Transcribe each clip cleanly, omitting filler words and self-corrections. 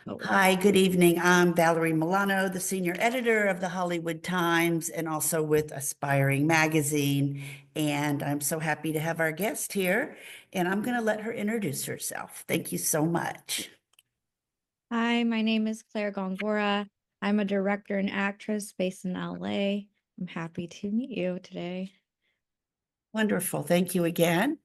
Hi, good evening. I'm Valerie Milano, the senior editor of the Hollywood Times and also with Aspiring Magazine. And I'm so happy to have our guest here, and I'm going to let her introduce herself. Thank you so much. Hi, my name is Claire Gongora. I'm a director and actress based in LA. I'm happy to meet you today. Wonderful. Thank you again.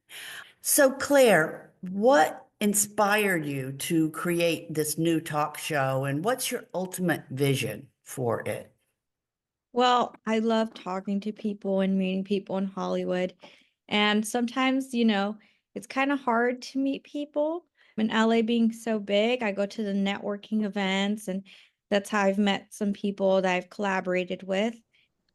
So, Claire, what inspired you to create this new talk show, and what's your ultimate vision for it? Well, I love talking to people and meeting people in Hollywood. And sometimes, it's kind of hard to meet people. In LA being so big, I go to the networking events, and that's how I've met some people that I've collaborated with.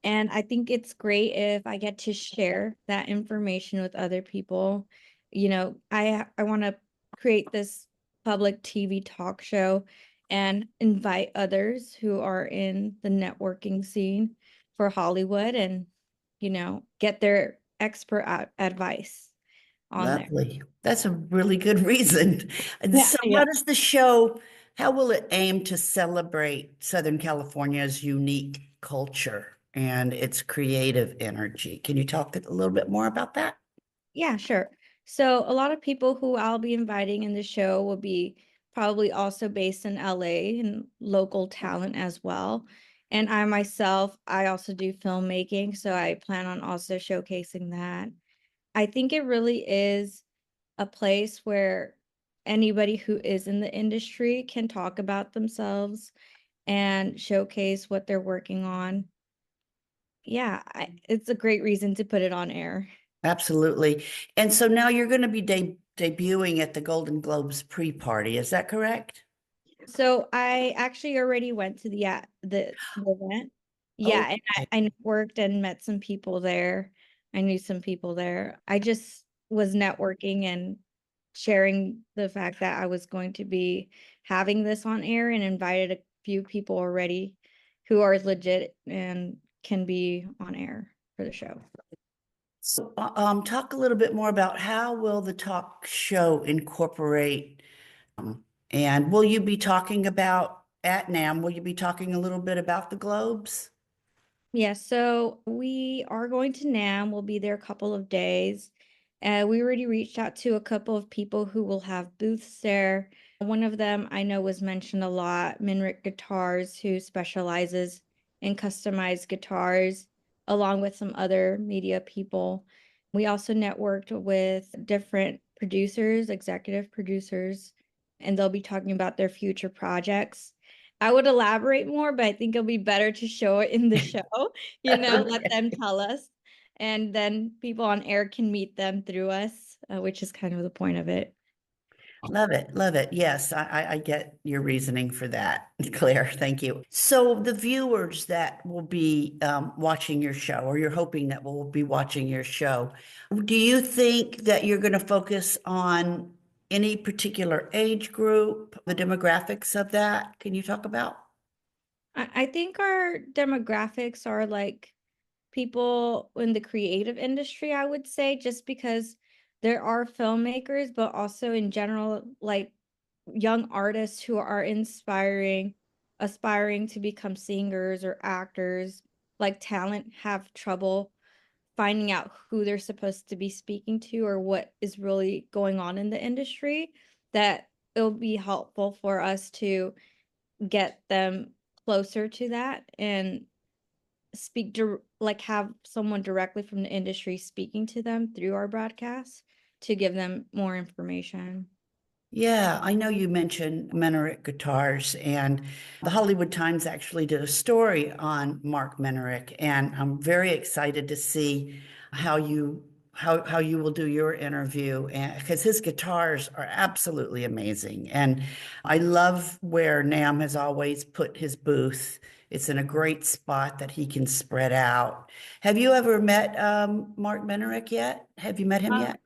And I think it's great if I get to share that information with other people. I want to create this public TV talk show and invite others who are in the networking scene for Hollywood and, get their expert advice on there. Lovely. That's a really good reason. And Yeah, so, yeah. how does the show, how will it aim to celebrate Southern California's unique culture and its creative energy? Can you talk a little bit more about that? Yeah, sure. So a lot of people who I'll be inviting in the show will be probably also based in LA and local talent as well. And I myself, I also do filmmaking, so I plan on also showcasing that. I think it really is a place where anybody who is in the industry can talk about themselves and showcase what they're working on. Yeah, it's a great reason to put it on air. Absolutely. And so now you're going to be debuting at the Golden Globes pre-party. Is that correct? So I actually already went to the event. Yeah, and Okay. I networked and met some people there. I knew some people there. I just was networking and sharing the fact that I was going to be having this on air and invited a few people already who are legit and can be on air for the show. So, talk a little bit more about how will the talk show incorporate, and will you be talking about at NAMM, will you be talking a little bit about the globes? Yeah, so we are going to NAMM. We'll be there a couple of days. We already reached out to a couple of people who will have booths there. One of them I know was mentioned a lot, Minarik Guitars, who specializes in customized guitars, along with some other media people. We also networked with different producers, executive producers, and they'll be talking about their future projects. I would elaborate more, but I think it'll be better to show it in the show, let Okay. them tell us. And then people on air can meet them through us, which is kind of the point of it. Love it. Love it. Yes, I get your reasoning for that, Claire. Thank you. So the viewers that will be watching your show, or you're hoping that will be watching your show, do you think that you're going to focus on any particular age group, the demographics of that? Can you talk about? I think our demographics are like people in the creative industry, I would say, just because there are filmmakers, but also in general, like young artists who are aspiring to become singers or actors, like talent have trouble finding out who they're supposed to be speaking to or what is really going on in the industry, that it'll be helpful for us to get them closer to that and like have someone directly from the industry speaking to them through our broadcast to give them more information. Yeah, I know you mentioned Minarik Guitars, and the Hollywood Times actually did a story on Mark Minarik, and I'm very excited to see how you will do your interview, and because his guitars are absolutely amazing, and I love where Nam has always put his booth. It's in a great spot that he can spread out. Have you ever met Mark Minarik yet? Have you met him Um, yet?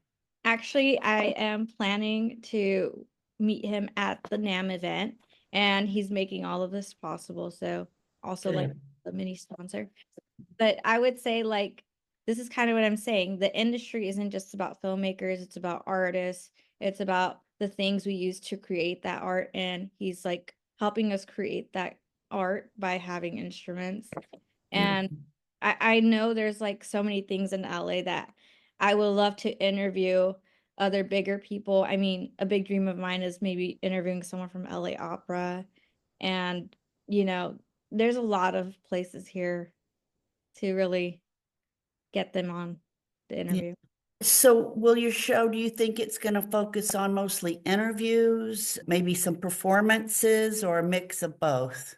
Actually, I am planning to meet him at the NAMM event, and he's making all of this possible. So, also like Good. a mini sponsor. But I would say, like, this is kind of what I'm saying. The industry isn't just about filmmakers, it's about artists, it's about the things we use to create that art. And he's like helping us create that art by having instruments. And Beautiful. I know there's like so many things in LA that I would love to interview other bigger people. I mean, a big dream of mine is maybe interviewing someone from LA Opera. And, you know, there's a lot of places here to really get them on the Yeah. interview. So, will your show, do you think it's going to focus on mostly interviews, maybe some performances, or a mix of both?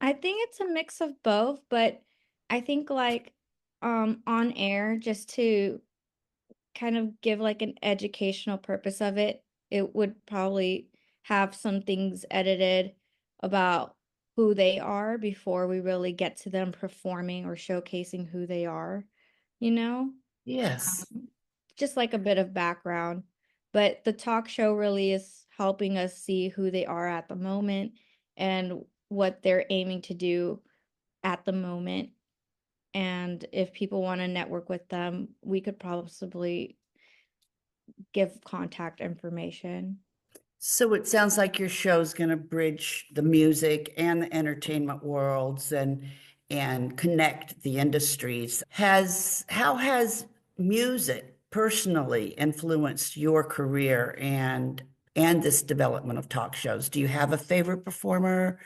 I think it's a mix of both, but I think like on air just to kind of give like an educational purpose of it, it would probably have some things edited about who they are before we really get to them performing or showcasing who they are, you know? Yes. Just like a bit of background. But the talk show really is helping us see who they are at the moment and what they're aiming to do at the moment. And if people want to network with them, we could possibly give contact information. So it sounds like your show's going to bridge the music and the entertainment worlds and connect the industries. Has how has music personally influenced your career and this development of talk shows? Do you have a favorite performer?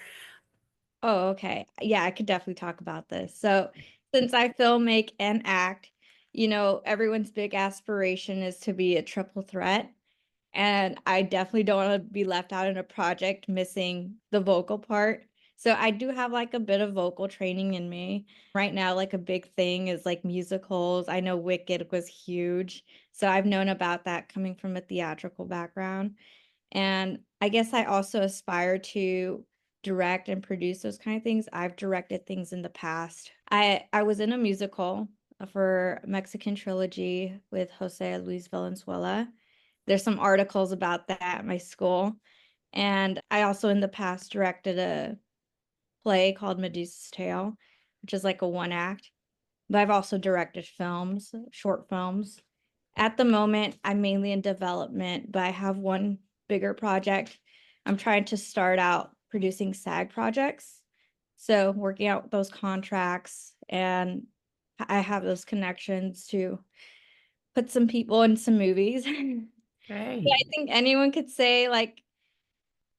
Oh, okay. Yeah, I could definitely talk about this. So, since I film, make, and act, everyone's big aspiration is to be a triple threat. And I definitely don't want to be left out in a project missing the vocal part. So I do have like a bit of vocal training in me. Right now, like a big thing is like musicals. I know Wicked was huge. So I've known about that coming from a theatrical background. And I guess I also aspire to direct and produce those kind of things. I've directed things in the past. I was in a musical for Mexican Trilogy with Jose Luis Valenzuela. There's some articles about that at my school. And I also in the past directed a play called Medusa's Tale, which is like a one act. But I've also directed films, short films. At the moment, I'm mainly in development, but I have one bigger project. I'm trying to start out producing SAG projects. So working out those contracts, and I have those connections to put some people in some movies. But I Great. think anyone could say like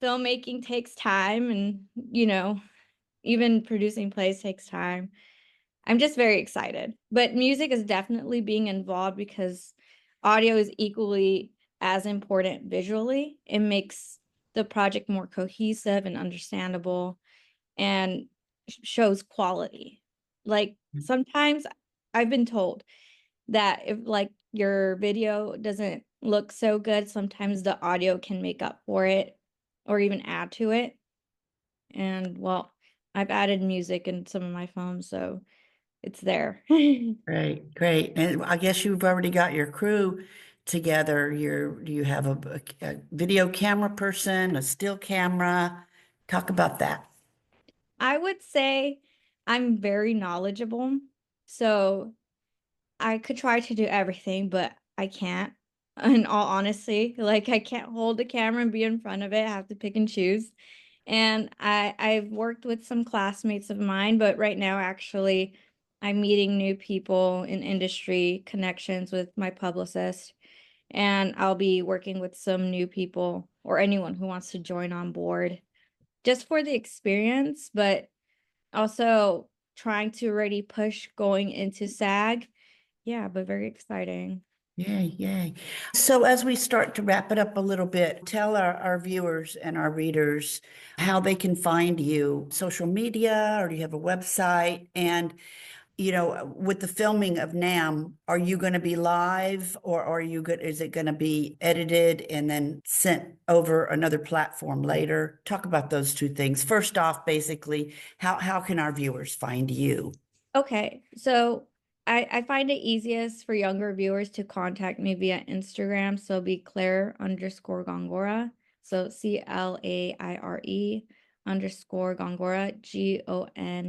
filmmaking takes time and, even producing plays takes time. I'm just very excited. But music is definitely being involved because audio is equally as important visually. It makes the project more cohesive and understandable and shows quality. Like sometimes I've been told that if like your video doesn't look so good, sometimes the audio can make up for it or even add to it. And well, I've added music in some of my films, so it's there. Great, great. And I guess you've already got your crew together. Do you have a video camera person, a still camera? Talk about that. I would say I'm very knowledgeable. So I could try to do everything, but I can't. In all honesty, like I can't hold the camera and be in front of it. I have to pick and choose. And I've worked with some classmates of mine, but right now actually I'm meeting new people in industry connections with my publicist, and I'll be working with some new people or anyone who wants to join on board just for the experience, but also trying to already push going into SAG. Yeah, but very exciting. Yay, yay. So as we start to wrap it up a little bit, tell our viewers and our readers how they can find you, social media, or do you have a website? And, with the filming of NAMM, are you going to be live or are you good? Is it going to be edited and then sent over another platform later? Talk about those two things. First off, basically, how can our viewers find you? Okay, so I find it easiest for younger viewers to contact me via Instagram. So be Claire_Gongora. So CLAIRE_Gongora,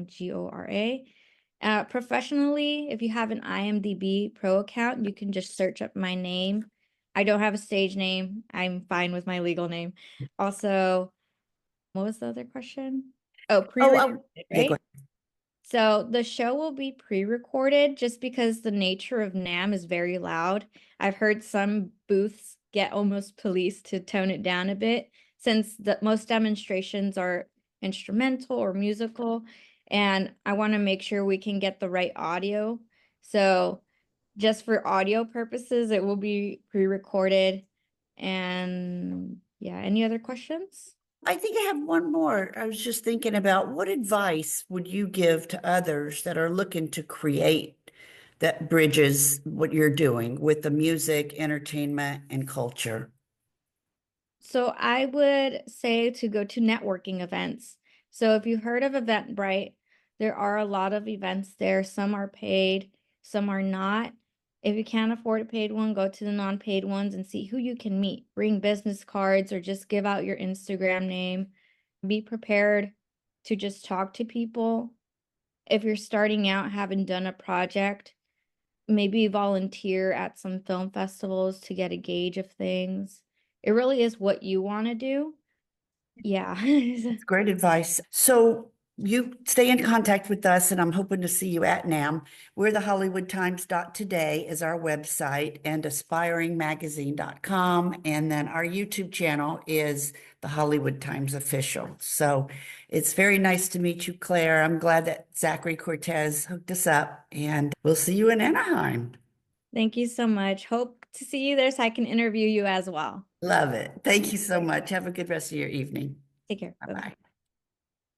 GONGORA. Professionally, if you have an IMDb Pro account, you can just search up my name. I don't have a stage name. I'm fine with my legal name. Also, What was the other question? Oh, Oh, pre-recorded, yeah, go right? So the show will be pre-recorded just because the nature of NAMM is very loud. I've heard some booths get almost policed to tone it down a bit since the most demonstrations are instrumental or musical, and I want to make sure we can get the right audio. So just for audio purposes, it will be pre-recorded. And yeah, any other questions? I think I have one more. I was just thinking about what advice would you give to others that are looking to create that bridges what you're doing with the music, entertainment, and culture? So I would say to go to networking events. So if you've heard of Eventbrite, there are a lot of events there. Some are paid, some are not. If you can't afford a paid one, go to the non-paid ones and see who you can meet. Bring business cards or just give out your Instagram name. Be prepared to just talk to people. If you're starting out, haven't done a project, maybe volunteer at some film festivals to get a gauge of things. It really is what you want to do. Yeah. That's great advice. So you stay in contact with us, and I'm hoping to see you at NAMM. We're the HollywoodTimes.today is our website, and aspiringmagazine.com. And then our YouTube channel is the Hollywood Times Official. So it's very nice to meet you, Claire. I'm glad that Zachary Cortez hooked us up, and we'll see you in Anaheim. Thank you so much. Hope to see you there so I can interview you as well. Love it. Thank you so much. Have a good rest of your evening. Take care. Bye Bye-bye. bye.